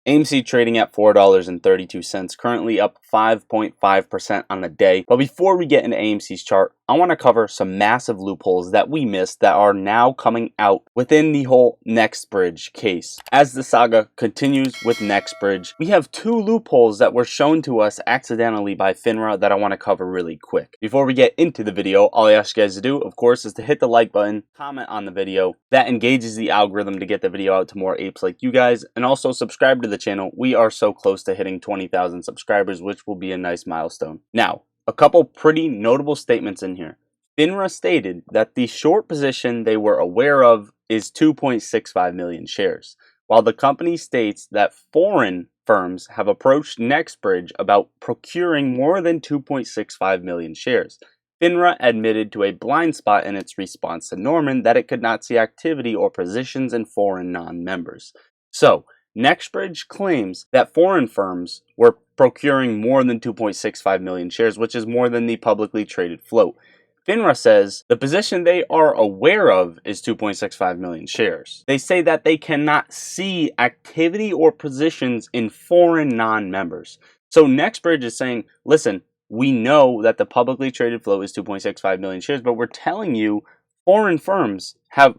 AMC trading at $4.32, currently up 5.5% on the day. But before we get into AMC's chart, I want to cover some massive loopholes that we missed that are now coming out within the whole NextBridge case. As the saga continues with NextBridge, we have two loopholes that were shown to us accidentally by FINRA that I want to cover really quick. Before we get into the video, all I ask you guys to do, of course, is to hit the like button, comment on the video. That engages the algorithm to get the video out to more apes like you guys, and also subscribe to the channel. We are so close to hitting 20,000 subscribers, which will be a nice milestone. Now, a couple pretty notable statements in here. FINRA stated that the short position they were aware of is 2.65 million shares, while the company states that foreign firms have approached NextBridge about procuring more than 2.65 million shares. FINRA admitted to a blind spot in its response to Norman that it could not see activity or positions in foreign non-members. So, NextBridge claims that foreign firms were procuring more than 2.65 million shares, which is more than the publicly traded float. FINRA says the position they are aware of is 2.65 million shares. They say that they cannot see activity or positions in foreign non-members. So NextBridge is saying, listen, we know that the publicly traded float is 2.65 million shares, but we're telling you foreign firms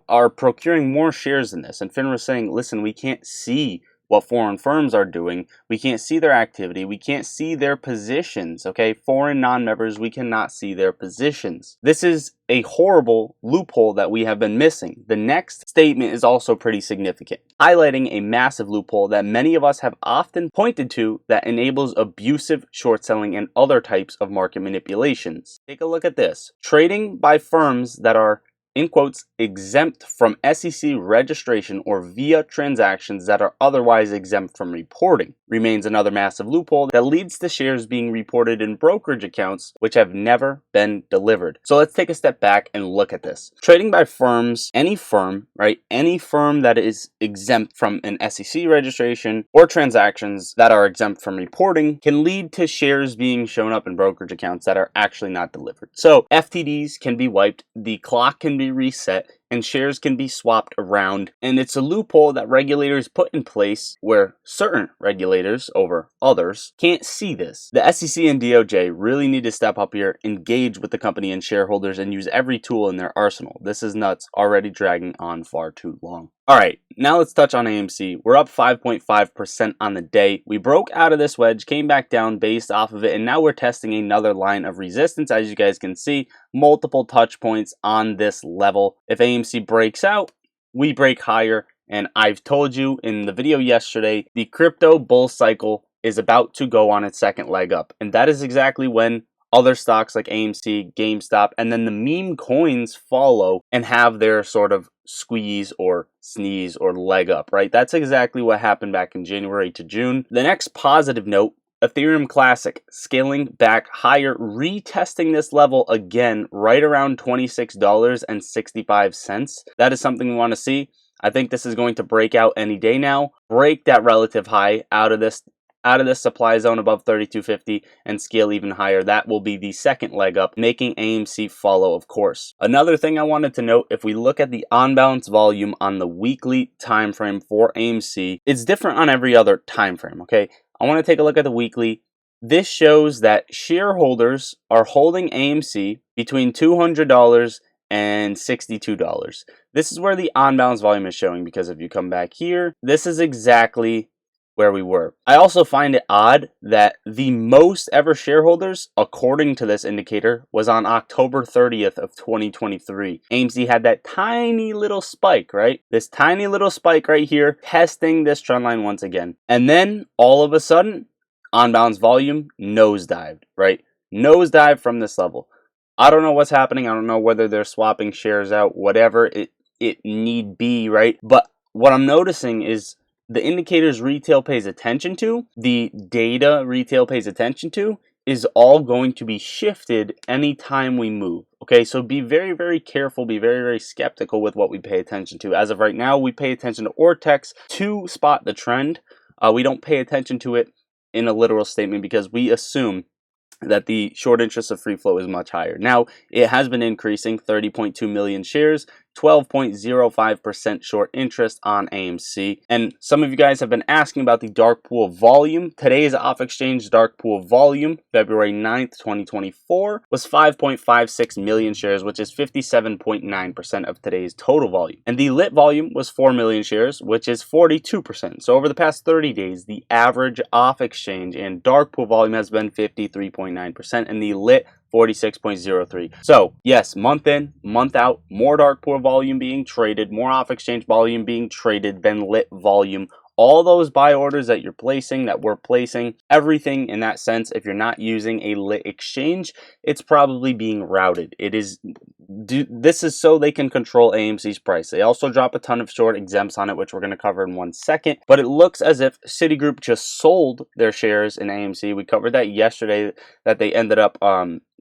are procuring more shares than this. And FINRA is saying, listen, we can't see what foreign firms are doing. We can't see their activity. We can't see their positions, okay? Foreign non-members, we cannot see their positions. This is a horrible loophole that we have been missing. The next statement is also pretty significant, highlighting a massive loophole that many of us have often pointed to that enables abusive short selling and other types of market manipulations. Take a look at this. Trading by firms that are, in quotes, exempt from SEC registration or via transactions that are otherwise exempt from reporting remains another massive loophole that leads to shares being reported in brokerage accounts which have never been delivered. So let's take a step back and look at this. Trading by firms, any firm, right? Any firm that is exempt from an SEC registration or transactions that are exempt from reporting can lead to shares being shown up in brokerage accounts that are actually not delivered. So FTDs can be wiped, the clock can be reset, and shares can be swapped around. And it's a loophole that regulators put in place where certain regulators over others can't see this. The SEC and DOJ really need to step up here, engage with the company and shareholders, and use every tool in their arsenal. This is nuts, already dragging on far too long. Alright, now let's touch on AMC. We're up 5.5% on the day. We broke out of this wedge, came back down based off of it, and now we're testing another line of resistance. As you guys can see, multiple touch points on this level. If AMC breaks out, we break higher. And I've told you in the video yesterday, the crypto bull cycle is about to go on its second leg up. And that is exactly when other stocks like AMC, GameStop, and then the meme coins follow and have their sort of squeeze or sneeze or leg up, right? That's exactly what happened back in January to June. The next positive note, Ethereum Classic scaling back higher, retesting this level again right around $26.65. That is something we want to see. I think this is going to break out any day now, break that relative high out of this supply zone above 3250 and scale even higher. That will be the second leg up, making AMC follow, of course. Another thing I wanted to note, if we look at the on-balance volume on the weekly time frame for AMC, it's different on every other time frame, okay? I want to take a look at the weekly. This shows that shareholders are holding AMC between $200 and $62. This is where the on-balance volume is showing, because if you come back here, this is exactly where we were. I also find it odd that the most ever shareholders, according to this indicator, was on October 30th of 2023. AMC had that tiny little spike, right? This tiny little spike right here, testing this trend line once again. And then all of a sudden, on-balance volume nosedived, right? Nosedive from this level. I don't know what's happening. I don't know whether they're swapping shares out, whatever it need be, right? But what I'm noticing is the indicators retail pays attention to, the data retail pays attention to, is all going to be shifted anytime we move. Okay, so be very, very careful, be very, very skeptical with what we pay attention to. As of right now, we pay attention to Ortex to spot the trend. We don't pay attention to it in a literal statement because we assume that the short interest of free float is much higher. Now, it has been increasing, 30.2 million shares. 12.05% short interest on AMC. And some of you guys have been asking about the dark pool volume. Today's off-exchange dark pool volume, February 9th, 2024, was 5.56 million shares, which is 57.9% of today's total volume. And the lit volume was 4 million shares, which is 42%. So over the past 30 days, the average off-exchange and dark pool volume has been 53.9%, and the lit 46.03. So yes, month in, month out, more dark pool volume being traded, more off-exchange volume being traded than lit volume. All those buy orders that you're placing, that we're placing, everything in that sense, if you're not using a lit exchange, it's probably being routed. This is so they can control AMC's price. They also drop a ton of short exempts on it, which we're going to cover in 1 second. But it looks as if Citigroup just sold their shares in AMC. We covered that yesterday, that they ended up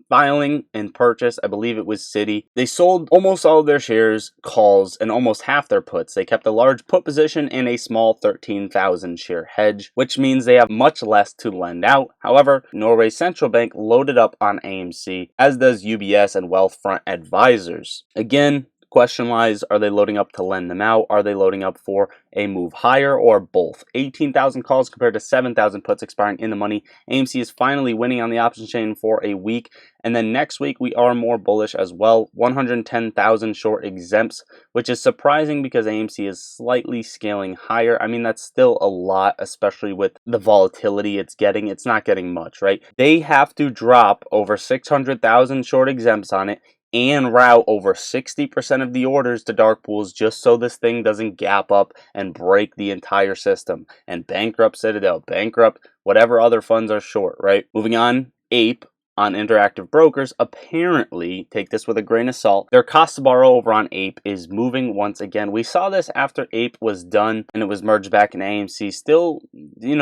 filing and purchase. I believe it was Citi. They sold almost all of their shares, calls, and almost half their puts. They kept a large put position and a small 13,000 share hedge, which means they have much less to lend out. However, Norway's central bank loaded up on AMC, as does UBS and Wealthfront Advisors. Again, question lies, are they loading up to lend them out? Are they loading up for a move higher, or both? 18,000 calls compared to 7,000 puts expiring in the money. AMC is finally winning on the option chain for a week. And then next week, we are more bullish as well. 110,000 short exempts, which is surprising because AMC is slightly scaling higher. I mean, that's still a lot, especially with the volatility it's getting. It's not getting much, right? They have to drop over 600,000 short exempts on it and route over 60% of the orders to dark pools just so this thing doesn't gap up and break the entire system and bankrupt Citadel, bankrupt whatever other funds are short, right? Moving on, Ape on Interactive Brokers, apparently, take this with a grain of salt, their cost to borrow over on Ape is moving once again. We saw this after Ape was done and it was merged back in AMC. Still,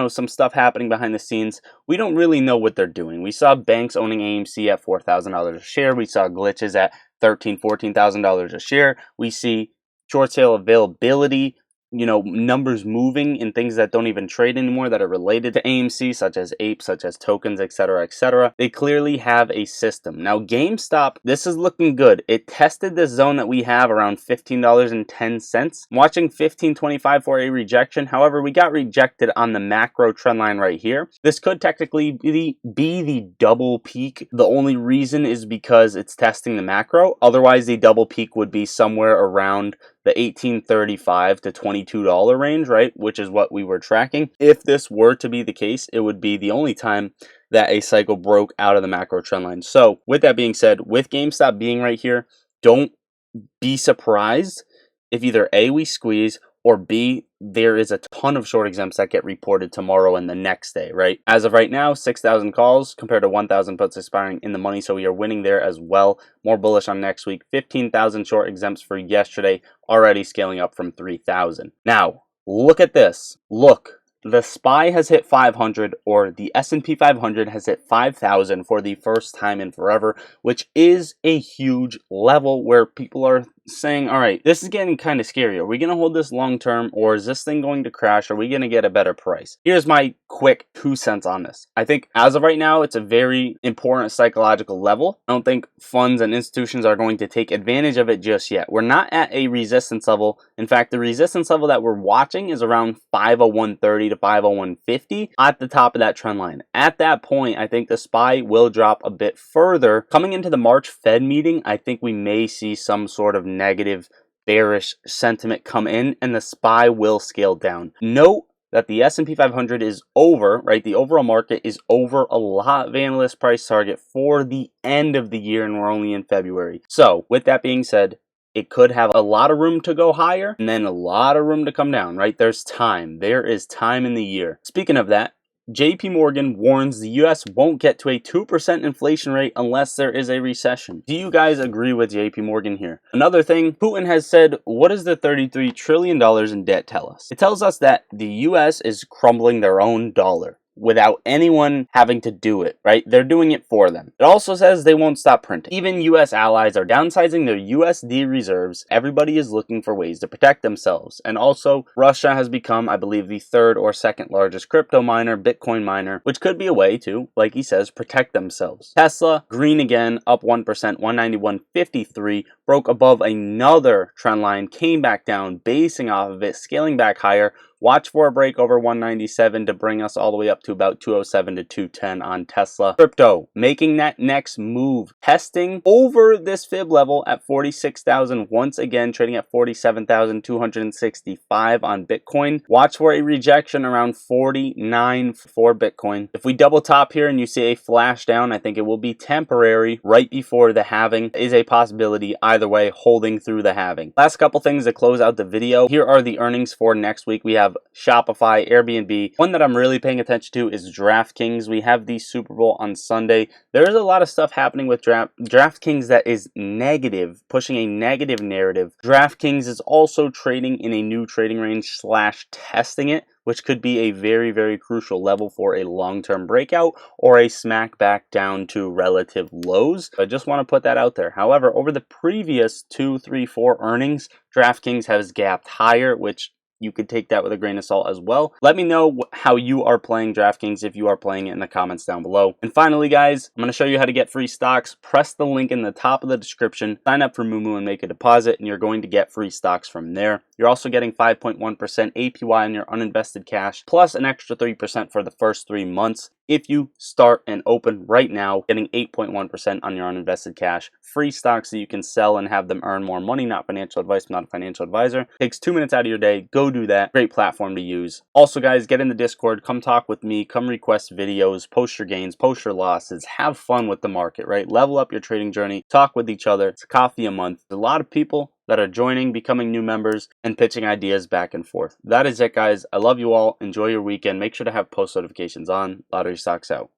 some stuff happening behind the scenes. We don't really know what they're doing. We saw banks owning AMC at $4,000 a share. We saw glitches at $13,000, $14,000 a share. We see short sale availability, numbers moving in things that don't even trade anymore that are related to AMC, such as Ape, such as tokens, etc., etc. They clearly have a system. Now, GameStop, this is looking good. It tested this zone that we have around $15.10. I'm watching $15.25 for a rejection. However, we got rejected on the macro trend line right here. This could technically be the double peak. The only reason is because it's testing the macro. Otherwise, the double peak would be somewhere around the $18.35 to $22 range, right? Which is what we were tracking. If this were to be the case, it would be the only time that a cycle broke out of the macro trend line. So with that being said, with GameStop being right here, don't be surprised if either A, we squeeze, or B, there is a ton of short exempts that get reported tomorrow and the next day, right? As of right now, 6,000 calls compared to 1,000 puts expiring in the money, so we are winning there as well. More bullish on next week. 15,000 short exempts for yesterday, already scaling up from 3,000. Now, look at this. Look. The SPY has hit 500, or the S&P 500 has hit 5,000 for the first time in forever, which is a huge level where people are saying, all right, this is getting kind of scary. Are we going to hold this long term, or is this thing going to crash? Are we going to get a better price? Here's my quick 2 cents on this. I think as of right now, it's a very important psychological level. I don't think funds and institutions are going to take advantage of it just yet. We're not at a resistance level. In fact, the resistance level that we're watching is around 501.30 to 501.50 at the top of that trend line. At that point, I think the SPY will drop a bit further. Coming into the March Fed meeting, I think we may see some sort of negative bearish sentiment come in and the SPY will scale down. Note that the S&P 500 is over, right? The overall market is over a lot of analyst price target for the end of the year, and we're only in February. So with that being said, it could have a lot of room to go higher and then a lot of room to come down, right? There's time. There is time in the year. Speaking of that, JP Morgan warns the US won't get to a 2% inflation rate unless there is a recession. Do you guys agree with JP Morgan here? Another thing, Putin has said, what does the $33 trillion in debt tell us? It tells us that the US is crumbling their own dollar. without anyone having to do it, right? They're doing it for them. It also says they won't stop printing. Even US allies are downsizing their USD reserves. Everybody is looking for ways to protect themselves. And also, Russia has become, I believe, the third or second largest crypto miner, Bitcoin miner, which could be a way to, like he says, protect themselves. Tesla, green again, up 1%, 191.53, broke above another trend line, came back down, basing off of it, scaling back higher. Watch for a break over 197 to bring us all the way up to about 207 to 210 on Tesla. Crypto making that next move, testing over this fib level at 46,000, once again trading at 47,265 on Bitcoin. Watch for a rejection around 49 for Bitcoin. If we double top here and you see a flash down, I think it will be temporary right before the halving. Is a possibility either way, holding through the halving. Last couple things to close out the video. Here are the earnings for next week. We have Shopify, Airbnb. One that I'm really paying attention to is DraftKings. We have the Super Bowl on Sunday. There's a lot of stuff happening with DraftKings that is negative, pushing a negative narrative. DraftKings is also trading in a new trading range / testing it, which could be a very, very crucial level for a long-term breakout or a smack back down to relative lows. I just want to put that out there. However, over the previous 2, 3, 4 earnings, DraftKings has gapped higher, which you could take that with a grain of salt as well. Let me know how you are playing DraftKings if you are playing it in the comments down below. And finally, guys, I'm going to show you how to get free stocks. Press the link in the top of the description, sign up for Moomoo and make a deposit, and you're going to get free stocks from there. You're also getting 5.1% APY on your uninvested cash, plus an extra 3% for the first 3 months. If you start and open right now, getting 8.1% on your uninvested cash, free stocks that you can sell and have them earn more money. Not financial advice, not a financial advisor. Takes 2 minutes out of your day. Go do that. Great platform to use. Also, guys, get in the Discord. Come talk with me. Come request videos. Post your gains. Post your losses. Have fun with the market, right? Level up your trading journey. Talk with each other. It's a coffee a month. There's a lot of people that are joining, becoming new members, and pitching ideas back and forth. That is it, guys. I love you all. Enjoy your weekend. Make sure to have post notifications on. Lottery Stocks out.